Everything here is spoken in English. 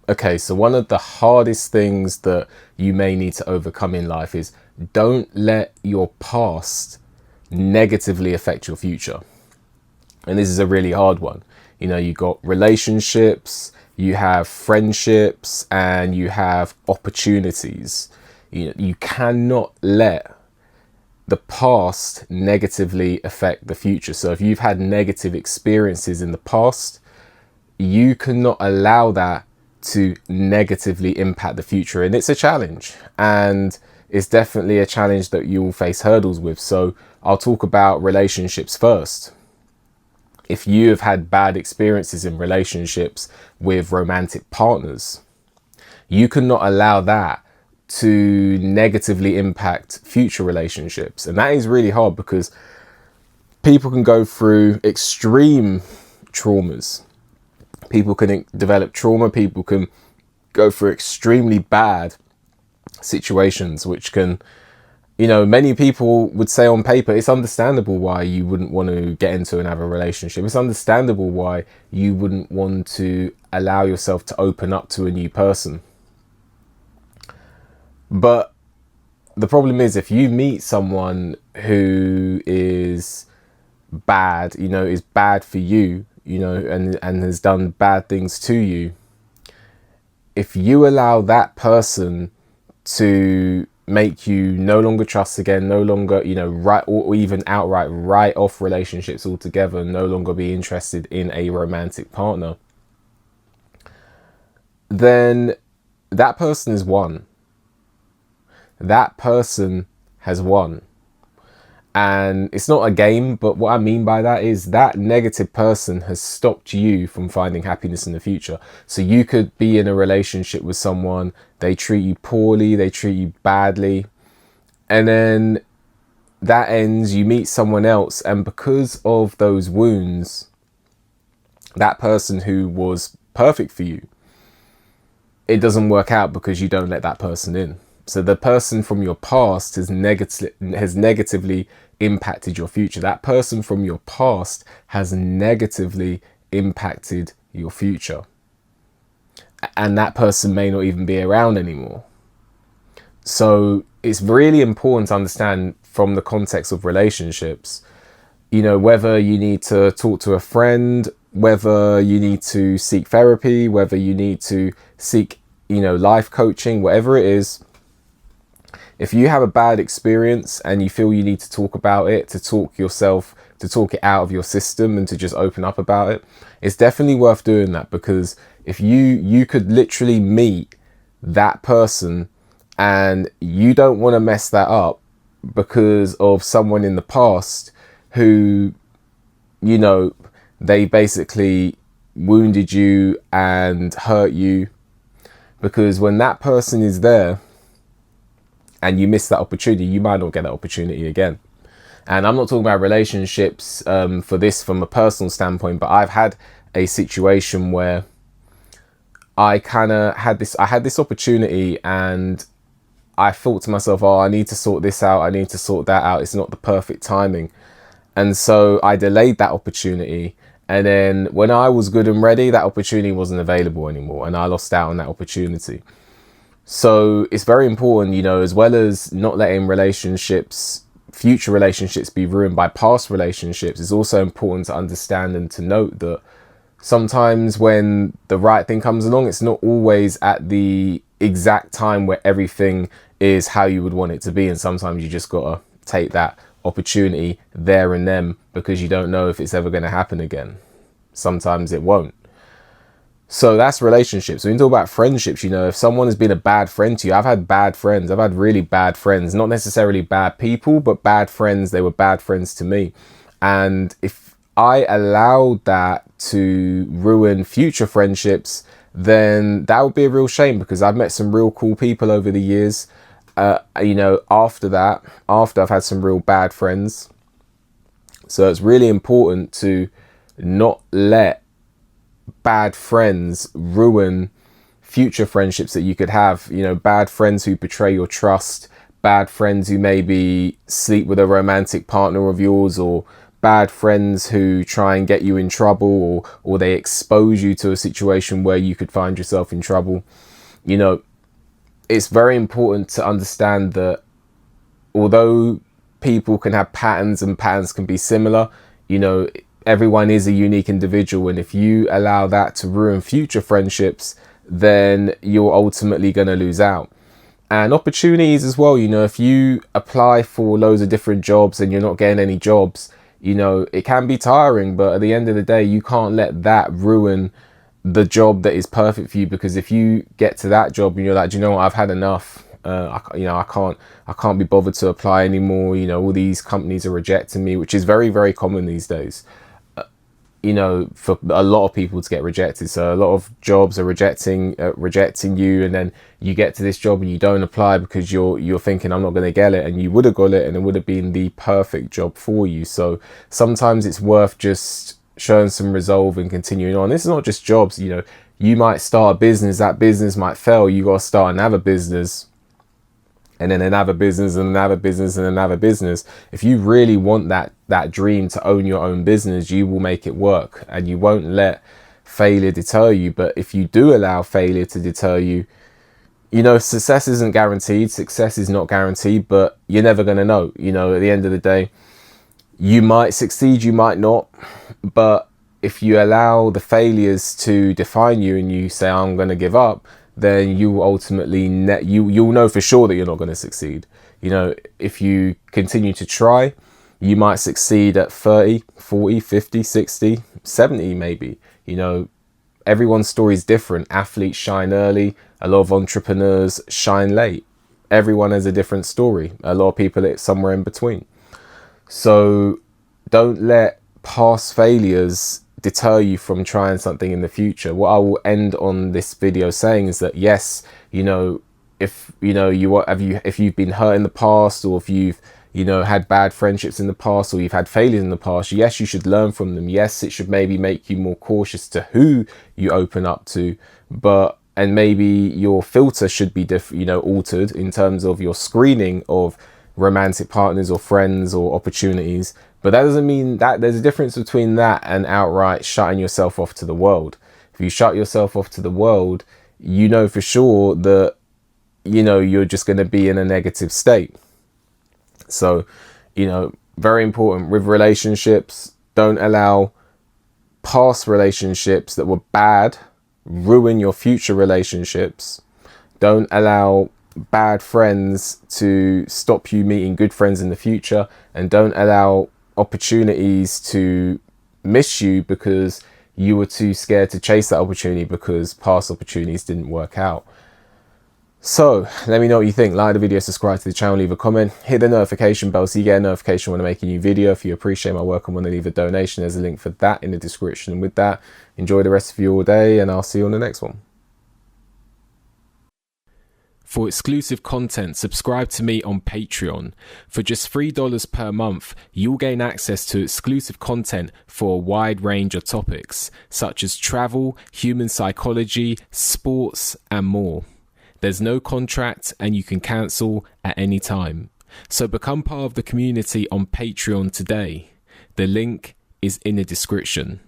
Okay, so one of the hardest things that you may need to overcome in life is don't let your past negatively affect your future. And this is a really hard one. You know, you got relationships, you have friendships, and you have opportunities. You cannot let the past negatively affect the future. So if you've had negative experiences in the past, you cannot allow that to negatively impact the future. And it's a challenge, and it's definitely a challenge that you will face hurdles with. So I'll talk about relationships first. If you have had bad experiences in relationships with romantic partners, you cannot allow that to negatively impact future relationships. And that is really hard because people can go through extreme traumas. People can develop trauma. People can go through extremely bad situations, which can, many people would say on paper, it's understandable why you wouldn't want to get into and have a relationship. It's understandable why you wouldn't want to allow yourself to open up to a new person. But the problem is, if you meet someone who is bad, is bad for you, and has done bad things to you, if you allow that person to make you no longer trust again, no longer, right, or even outright write off relationships altogether, no longer be interested in a romantic partner, then that person is won. That person has won. And it's not a game, but what I mean by that is that negative person has stopped you from finding happiness in the future. So you could be in a relationship with someone, they treat you poorly, they treat you badly, and then that ends, you meet someone else, and because of those wounds, that person who was perfect for you, it doesn't work out because you don't let that person in. So the person from your past has negatively impacted your future. That person from your past has negatively impacted your future. And that person may not even be around anymore. So it's really important to understand from the context of relationships, whether you need to talk to a friend, whether you need to seek therapy, whether you need to seek, life coaching, whatever it is. If you have a bad experience and you feel you need to talk about it, to talk it out of your system and to just open up about it, it's definitely worth doing that, because if you could literally meet that person and you don't want to mess that up because of someone in the past who, they basically wounded you and hurt you, because when that person is there, and you miss that opportunity, you might not get that opportunity again. And I'm not talking about relationships for this from a personal standpoint, but I've had a situation where I had this opportunity, and I thought to myself, oh, I need to sort this out, I need to sort that out, it's not the perfect timing. And so I delayed that opportunity, and then when I was good and ready, that opportunity wasn't available anymore, and I lost out on that opportunity. So it's very important, as well as not letting future relationships be ruined by past relationships, it's also important to understand and to note that sometimes when the right thing comes along, it's not always at the exact time where everything is how you would want it to be. And sometimes you just gotta take that opportunity there and then, because you don't know if it's ever going to happen again. Sometimes it won't. So that's relationships. When you talk about friendships, if someone has been a bad friend to you, I've had bad friends. I've had really bad friends, not necessarily bad people, but bad friends. They were bad friends to me. And if I allowed that to ruin future friendships, then that would be a real shame, because I've met some real cool people over the years. After I've had some real bad friends. So it's really important to not let bad friends ruin future friendships that you could have. Bad friends who betray your trust, bad friends who maybe sleep with a romantic partner of yours, or bad friends who try and get you in trouble, or they expose you to a situation where you could find yourself in trouble. You know, it's very important to understand that although people can have patterns and patterns can be similar, you know, everyone is a unique individual. And if you allow that to ruin future friendships, then you're ultimately going to lose out. And opportunities as well, you know, if you apply for loads of different jobs and you're not getting any jobs, you know, it can be tiring, but at the end of the day, you can't let that ruin the job that is perfect for you. Because if you get to that job and you're like, do you know what, I've had enough, I can't be bothered to apply anymore, you know, all these companies are rejecting me, which is very, very common these days, you know, for a lot of people to get rejected. So a lot of jobs are rejecting you, and then you get to this job and you don't apply because you're thinking, I'm not going to get it, and you would have got it and it would have been the perfect job for you. So sometimes it's worth just showing some resolve and continuing on. This is not just jobs, you know, you might start a business, that business might fail, you got to start another business, and then another business, and another business, and another business. If you really want that dream to own your own business, you will make it work, and you won't let failure deter you. But if you do allow failure to deter you, you know, success isn't guaranteed. Success is not guaranteed, but you're never going to know. You know, at the end of the day, you might succeed, you might not. But if you allow the failures to define you and you say, I'm going to give up, then you will ultimately you'll know for sure that you're not going to succeed. You know, if you continue to try, you might succeed at 30, 40, 50, 60, 70 maybe. You know, everyone's story is different. Athletes shine early, a lot of entrepreneurs shine late. Everyone has a different story. A lot of people are somewhere in between. So don't let past failures deter you from trying something in the future. What I will end on this video saying is that, yes, you know, if you know if you've been hurt in the past, or if you've, you know, had bad friendships in the past, or you've had failures in the past, yes, you should learn from them. Yes, it should maybe make you more cautious to who you open up to, and maybe your filter should be altered in terms of your screening of romantic partners or friends or opportunities. But that doesn't mean that there's a difference between that and outright shutting yourself off to the world. If you shut yourself off to the world, you know for sure that, you know, you're just going to be in a negative state. So, you know, very important with relationships, don't allow past relationships that were bad ruin your future relationships. Don't allow bad friends to stop you meeting good friends in the future, and don't allow opportunities to miss you because you were too scared to chase that opportunity because past opportunities didn't work out. So let me know what you think. Like the video, subscribe to the channel, leave a comment, hit the notification bell so you get a notification when I make a new video. If you appreciate my work and want to leave a donation, there's a link for that in the description. And with that, enjoy the rest of your day, and I'll see you on the next one. For exclusive content, subscribe to me on Patreon. For just $3 per month, you'll gain access to exclusive content for a wide range of topics, such as travel, human psychology, sports, and more. There's no contract, and you can cancel at any time. So become part of the community on Patreon today. The link is in the description.